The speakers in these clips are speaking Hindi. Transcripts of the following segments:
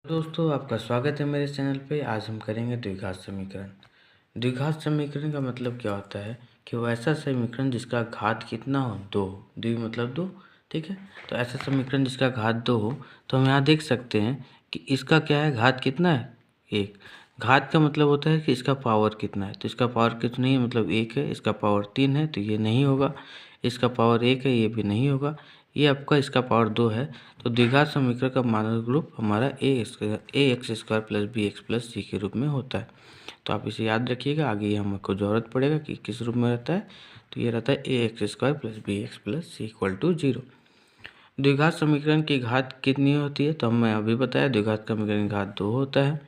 दोस्तों, आपका स्वागत है मेरे चैनल पे। आज हम करेंगे द्विघात समीकरण। द्विघात समीकरण का मतलब क्या होता है कि वो ऐसा समीकरण जिसका घात कितना हो, 2 हो। द्वि मतलब 2, ठीक है। तो ऐसा समीकरण जिसका घात 2 हो, तो हम यहाँ देख सकते हैं कि इसका क्या है, घात कितना है, 1। घात का मतलब होता है कि इसका पावर कितना है, तो इसका पावर कितनी है मतलब 1 है। इसका पावर 3 है तो ये नहीं होगा। इसका पावर 1 है, ये भी नहीं होगा। ये आपका इसका पावर 2 है। तो द्विघात समीकरण का मानक रूप हमारा a x square plus b x plus c के रूप में होता है। तो आप इसे याद रखिएगा, आगे ये हमको ज़रूरत पड़ेगा कि किस रूप में रहता है। तो ये रहता है a x square plus b x plus c equal to 0। द्विघात समीकरण की घात कितनी होती है, तो हमें अभी बताया द्विघात समीकरण की घात 2 होता है।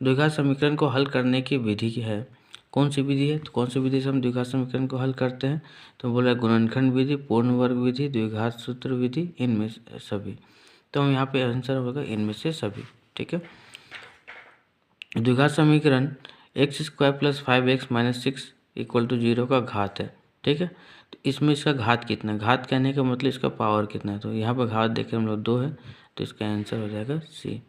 द्विघात समीकरण को हल करने की विधि क्या है, कौन सी विधि है, तो कौन सी विधि से हम द्विघात समीकरण को हल करते हैं, तो बोला गुणनखंड विधि, पूर्ण वर्ग विधि, द्विघात सूत्र विधि, इनमें सभी। तो हम यहाँ पे आंसर होगा इनमें से सभी, ठीक है। द्विघात समीकरण x square plus 5x minus 6 equal to 0 का घात है, ठीक है। तो इसमें इसका घात कितना है, घात कहने का मतलब इसका पावर कितना है। तो यहाँ पर घात देखें हम लोग 2 है, तो इसका आंसर हो जाएगा सी।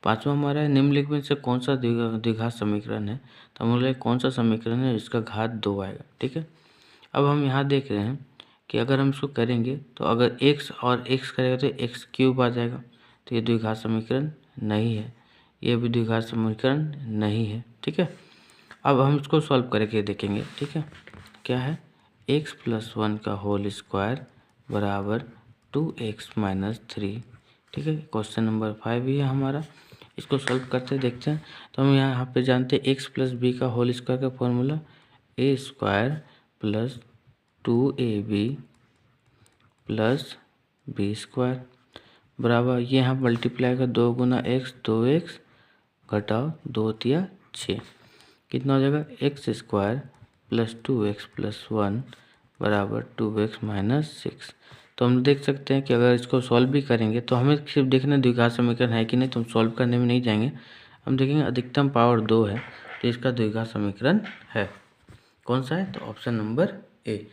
पाँचवा हमारा है निम्नलिखित में से कौन सा द्विघात समीकरण है, तो हम बोले कौन सा समीकरण है जिसका घात 2 आएगा, ठीक है। अब हम यहाँ देख रहे हैं कि अगर हम इसको करेंगे तो अगर x और x करेगा तो x क्यूब आ जाएगा। तो ये द्विघात समीकरण नहीं है, ये भी द्विघात समीकरण नहीं है, ठीक है। अब हम इसको सॉल्व करके देखेंगे, ठीक है। क्या है, x प्लस 1 का होल स्क्वायर बराबर 2x माइनस 3, ठीक है। क्वेश्चन नंबर 5 ही है हमारा। इसको सॉल्व करते देखते हैं। तो हम यहाँ पे जानते हैं x प्लस बी का होल स्क्वायर का formula a square plus 2ab plus b square बराबर, ये यहाँ मल्टीप्लाई का 2 गुना एक्स 2x घटाओ 2 तिया 6, कितना हो जाएगा x square plus 2x plus 1 बराबर 2x माइनस 6। तो हम देख सकते हैं कि अगर इसको सॉल्व भी करेंगे तो हमें सिर्फ देखना द्विघात समीकरण है कि नहीं, तो हम सॉल्व करने में नहीं जाएंगे। हम देखेंगे अधिकतम पावर 2 है, तो इसका द्विघात समीकरण है। कौन सा है, तो ऑप्शन नंबर ए।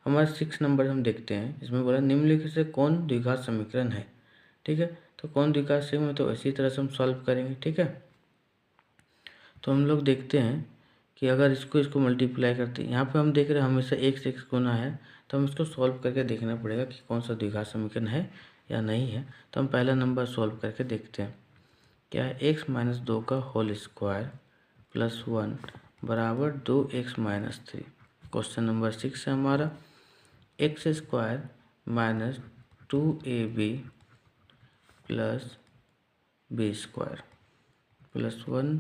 हमारा 6 नंबर हम देखते हैं, इसमें बोला निम्नलिखित से कौन द्विघात समीकरण है, ठीक है। तो कौन द्विघात समीकरण, तो इसी तरह से हम सॉल्व करेंगे, ठीक है। तो हम लोग देखते हैं कि अगर इसको मल्टीप्लाई करते हैं, यहाँ पे हम देख रहे हैं हमेशा x गुना है, तो हम इसको सॉल्व करके देखना पड़ेगा कि कौन सा द्विघात समीकरण है या नहीं है। तो हम पहला नंबर सॉल्व करके देखते हैं। क्या है, x माइनस 2 का होल स्क्वायर प्लस 1 बराबर 2x माइनस 3। क्वेश्चन नंबर 6 है हमारा, x square minus 2ab plus b square plus 1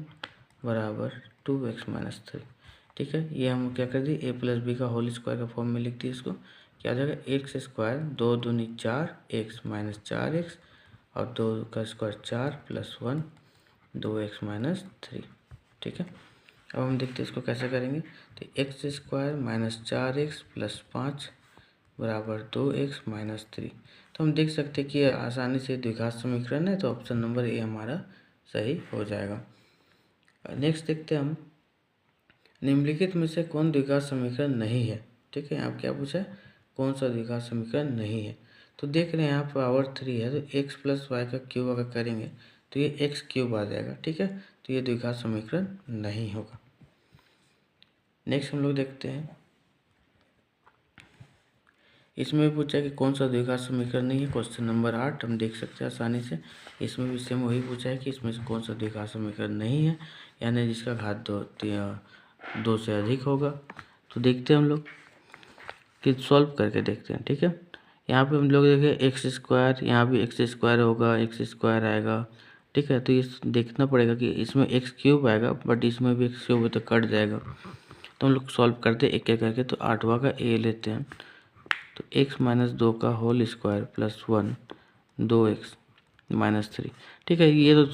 बराबर 2x माइनस 3, ठीक है। ये हम क्या कर दिए, a प्लस बी का होल स्क्वायर का फॉर्म में लिख दिए। इसको क्या आ जाएगा, एक्स स्क्वायर 2 दूनी 4 x माइनस 4x और 2 का स्क्वायर 4 प्लस 1 2x माइनस 3, ठीक है। अब हम देखते हैं इसको कैसे करेंगे। तो x square minus 4x plus 5 बराबर 2x माइनस 3। तो हम देख सकते हैं कि ये आसानी से द्विघात समीकरण है, तो ऑप्शन नंबर ए हमारा सही हो जाएगा। नेक्स्ट देखते हैं हम, निम्नलिखित में से कौन द्विघात समीकरण नहीं है, ठीक है। यहाँ क्या पूछा है, कौन सा द्विघात समीकरण नहीं है। तो देख रहे हैं यहाँ पावर 3 है, तो x प्लस वाई का क्यूब अगर करेंगे तो ये x क्यूब आ जाएगा, ठीक है। तो ये द्विघात समीकरण नहीं होगा। नेक्स्ट हम लोग देखते हैं, इसमें भी पूछा है कि कौन सा द्विघात समीकरण नहीं है। क्वेश्चन नंबर 8 हम देख सकते हैं आसानी से। इसमें भी सेम वही पूछा है कि इसमें से कौन सा द्विघात समीकरण नहीं है, यानी जिसका घात 2 से अधिक होगा। तो देखते हैं हम लोग कि सॉल्व करके देखते हैं, ठीक है। यहाँ पे हम लोग देखें एक्स स्क्वायर, यहाँ भी एक्स स्क्वायर होगा, एक्स स्क्वायर आएगा, ठीक है। तो ये देखना पड़ेगा कि इसमें एक्स क्यूब आएगा, बट इसमें भी एक्स क्यूब है तो कट जाएगा। तो हम लोग सॉल्व करते हैं एक एक करके। तो 8वां का ए लेते हैं, तो x माइनस 2 का whole square plus 1 2x minus 3, ठीक है। ये तो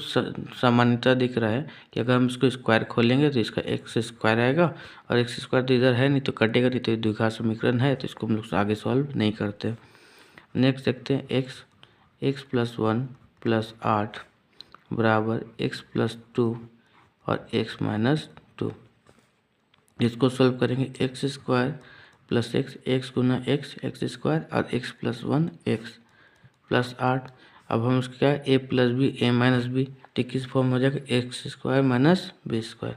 सामान्यतः दिख रहा है कि अगर हम इसको स्क्वायर खोलेंगे तो इसका एक्स स्क्वायर आएगा, और एक्स स्क्वायर तो इधर है नहीं तो कटेगा नहीं, तो द्विघात समीकरण है, तो इसको हम लोग आगे सॉल्व नहीं करते। नेक्स्ट देखते हैं, एक्स प्लस 1 प्लस 8 बराबर एक्स प्लस 2 और एक्स माइनस 2। इसको सॉल्व करेंगे, एक्स स्क्वायर प्लस एक्स गुना एक्स स्क्वायर और एक्स प्लस 1 एक्स प्लस 8। अब हम उसका a plus b a minus b तो किस फॉर्म हो जाएगा, x square minus b square,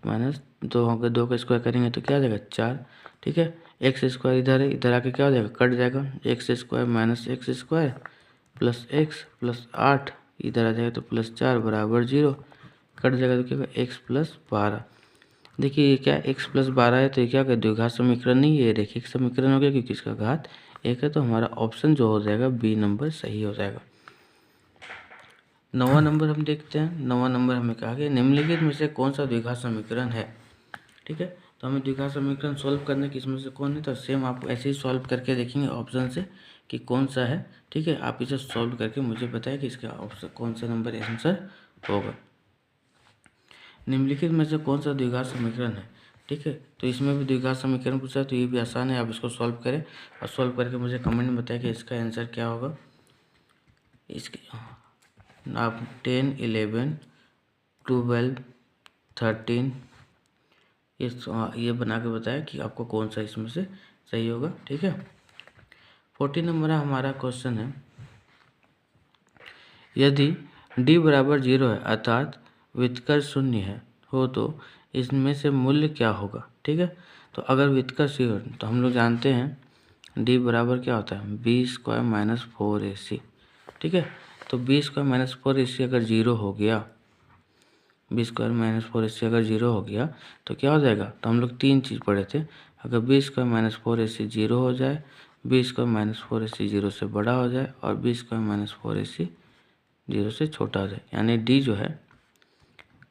minus 2 होगा, 2 का स्क्वायर करेंगे तो क्या आ जाएगा 4। ठीक है, एक्स स्क्वायर इधर है, इधर आके क्या हो जाएगा, कट जाएगा, x square minus x square plus x plus 8 इधर आ जाएगा तो प्लस 4 बराबर 0, कट जाएगा तो क्या होगा एक्स प्लस 12। देखिए ये क्या एक्स प्लस 12 है तो ये क्या द्विघात समीकरण नहीं है, ये रेखिक समीकरण हो गया क्योंकि इसका घात 1 है, तो हमारा ऑप्शन जो हो जाएगा बी नंबर सही हो जाएगा। 9वां नंबर हम देखते हैं। 9वां नंबर हमें कहा गया निम्नलिखित में से कौन सा द्विघात समीकरण है। ठीक है, तो हमें द्विघात समीकरण सॉल्व करने की इसमें से कौन है, तो सेम आप ऐसे ही सॉल्व करके देखेंगे ऑप्शन से कि कौन सा है। ठीक है, आप इसे सॉल्व करके मुझे बताएं कि इसका ऑप्शन कौन सा नंबर आंसर होगा। निम्नलिखित में से कौन सा द्विघात समीकरण है। ठीक है, तो इसमें भी द्विघात समीकरण पूछा है तो ये भी आसान है, आप इसको सॉल्व करें और सॉल्व करके मुझे कमेंट में बताएं कि इसका आंसर क्या होगा। इसके आप 10, 11, 12, 13 ये बना के बताएं कि आपको कौन सा इसमें से सही होगा। ठीक है, 14 नंबर हमारा क्वेश्चन है, यदि d बराबर 0 है अर्थात व्युत्कर्ष शून्य है हो तो इसमें से मूल्य क्या होगा। ठीक है, तो अगर व्युत्कर्ष 0 तो हम लोग जानते हैं d बराबर क्या होता है बी स्क्वायर माइनस 4ac। ठीक है, तो बी स्क्वायर माइनस 4ac अगर 0 हो गया, बी स्क्वायर माइनस 4ac अगर 0 हो गया तो क्या हो जाएगा, तो हम लोग 3 चीज़ पढ़े थे, अगर बी स्क्वायर माइनस 4ac 0 हो जाए, बी स्क्वायर माइनस 4ac 0 से बड़ा हो जाए और बी स्क्वायर माइनस 4ac 0 से छोटा हो जाए, यानी डी जो है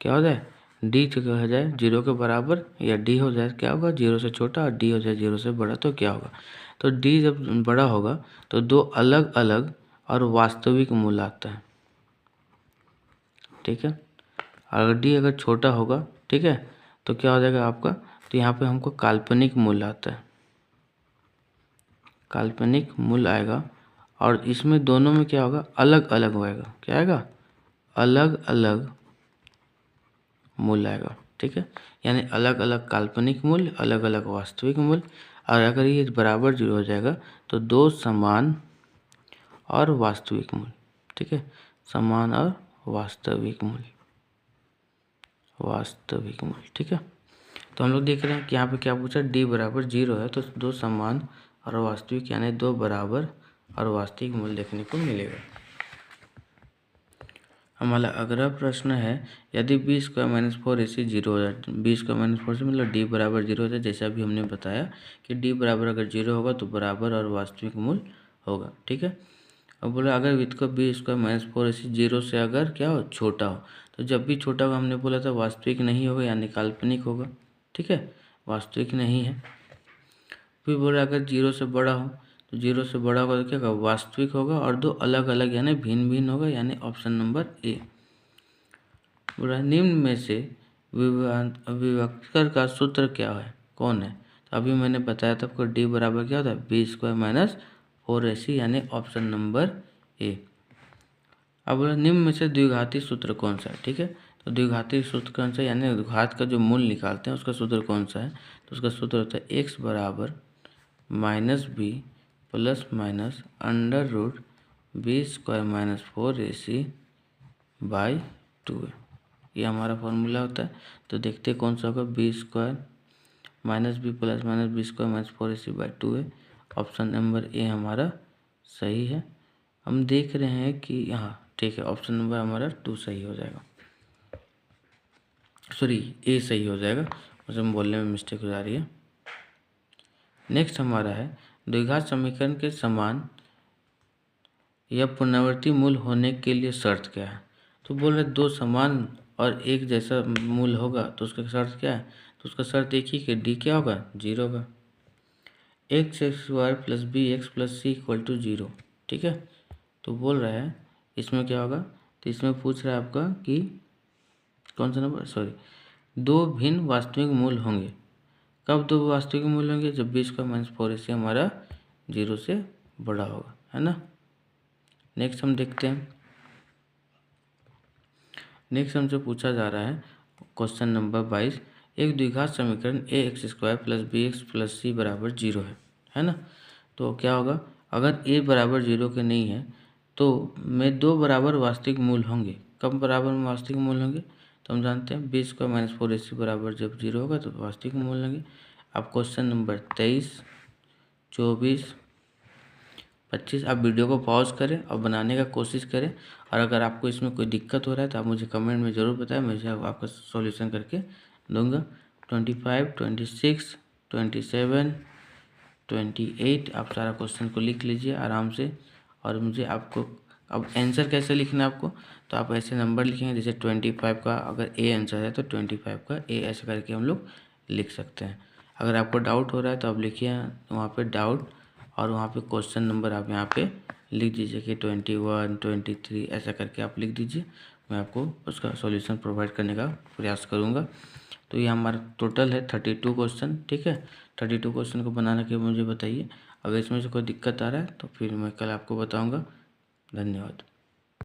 क्या हो जाए, डी जो हो जाए 0 के बराबर, या डी हो जाए क्या होगा 0 से छोटा और डी हो जाए 0 से बड़ा, तो क्या होगा, तो डी जब बड़ा होगा तो दो अलग अलग और वास्तविक मूल आता है। ठीक है, अगर डी अगर छोटा होगा, ठीक है, तो क्या हो जाएगा आपका, तो यहाँ पे हमको काल्पनिक मूल आता है, काल्पनिक मूल आएगा, और इसमें दोनों में क्या होगा अलग अलग होएगा, क्या आएगा अलग अलग मूल आएगा। ठीक है, यानी अलग अलग काल्पनिक मूल्य, अलग अलग वास्तविक मूल्य, और अगर ये बराबर 0 हो जाएगा तो दो समान और वास्तविक मूल्य। ठीक है, समान और वास्तविक मूल्य, वास्तविक मूल्य। ठीक है, तो हम लोग देख रहे हैं कि यहाँ पे क्या पूछा, d बराबर 0 है तो दो समान और वास्तविक यानी दो बराबर और वास्तविक मूल्य देखने को मिलेगा। हमारा अगला प्रश्न है, यदि बी स्क्वायर माइनस 4ac 0 हो जाए, बी स्क्वायर माइनस 4 से मतलब डी बराबर 0 हो जाए, जैसा अभी हमने बताया कि डी बराबर अगर 0 होगा तो बराबर और वास्तविक मूल्य होगा। ठीक है, अब बोला अगर with B square minus 4ac 0 से अगर क्या हो छोटा हो, तो जब भी छोटा होगा हमने बोला था वास्तविक नहीं होगा यानी काल्पनिक होगा। ठीक है, वास्तविक नहीं है। फिर बोला अगर 0 से बड़ा हो, तो 0 से बड़ा होगा तो क्या होगा वास्तविक होगा और दो अलग अलग यानी भिन्न भिन्न होगा, यानी ऑप्शन नंबर ए। बोला निम्न में से विभक्तर का सूत्र क्या है, कौन है, तो अभी मैंने बताया था आपको डी बराबर क्या होता है बी स्क्वायर माइनस 4ac यानी ऑप्शन नंबर ए। अब बोला निम्न में से द्विघाती सूत्र कौन सा है। ठीक है, तो द्विघाती सूत्र कौन सा है, यानी घात का जो मूल निकालते हैं उसका सूत्र कौन सा है, तो उसका सूत्र होता है एक्स बराबर minus b plus minus under root b square minus 4ac by 2। ये हमारा फॉर्मूला होता है। तो देखते हैं कौन सा होगा, b square minus b plus minus b square minus 4ac by 2 है। ऑप्शन नंबर ए हमारा सही है। हम देख रहे हैं कि यहाँ ठीक है ऑप्शन नंबर हमारा 2 सही हो जाएगा, सॉरी ए सही हो जाएगा, मुझे बोलने में मिस्टेक हो जा रही है। नेक्स्ट हमारा है द्विघात समीकरण के समान या पुनरावर्ती मूल होने के लिए शर्त क्या है। तो बोल रहे दो समान और एक जैसा मूल होगा तो उसका शर्त क्या है, तो उसका शर्त एक ही कि डी क्या होगा 0 होगा, x square plus b x plus c equal to 0। ठीक है, तो बोल रहा है इसमें क्या होगा, तो इसमें पूछ रहा है आपका कि कौन सा नंबर, सॉरी दो भिन्न वास्तविक मूल होंगे। कब दो वास्तविक मूल होंगे, जब बी स्क्वायर माइनस 4ac हमारा 0 से बड़ा होगा, है ना। नेक्स्ट हम देखते हैं, नेक्स्ट हमसे पूछा जा रहा है क्वेश्चन नंबर 22, एक द्विघात समीकरण a x square plus b x plus c बराबर 0 है ना। तो क्या होगा, अगर ए बराबर 0 के नहीं है तो में दो बराबर वास्तविक मूल होंगे। कब बराबर में वास्तविक मूल होंगे, तो हम जानते हैं बी स्क्वायर माइनस 4ac बराबर जब 0 होगा तो वास्तविक मूल होंगे। अब क्वेश्चन नंबर 23, 24, 25 आप वीडियो को पॉज करें और बनाने का कोशिश करें, और अगर आपको इसमें कोई दिक्कत हो रहा है तो आप मुझे कमेंट में ज़रूर बताएं, मैं आपका सॉल्यूशन करके दूंगा। 25, 26, 27, 28 आप सारा क्वेश्चन को लिख लीजिए आराम से, और मुझे आपको अब आंसर कैसे लिखना है आपको, तो आप ऐसे नंबर लिखेंगे जैसे 25 का अगर ए आंसर है तो 25 का ए ऐसे करके हम लोग लिख सकते हैं। अगर आपको डाउट हो रहा है तो आप लिखिए वहाँ पे डाउट, और वहाँ पे क्वेश्चन नंबर आप यहाँ पे लिख दीजिए कि 21, 23 ऐसा करके आप लिख दीजिए, मैं आपको उसका सॉल्यूशन प्रोवाइड करने का प्रयास करूँगा। तो ये हमारा टोटल है 32 क्वेश्चन, ठीक है। 32 क्वेश्चन को बनाने के मुझे बताइए, अगर इसमें से कोई दिक्कत आ रहा है तो फिर मैं कल आपको बताऊँगा। धन्यवाद।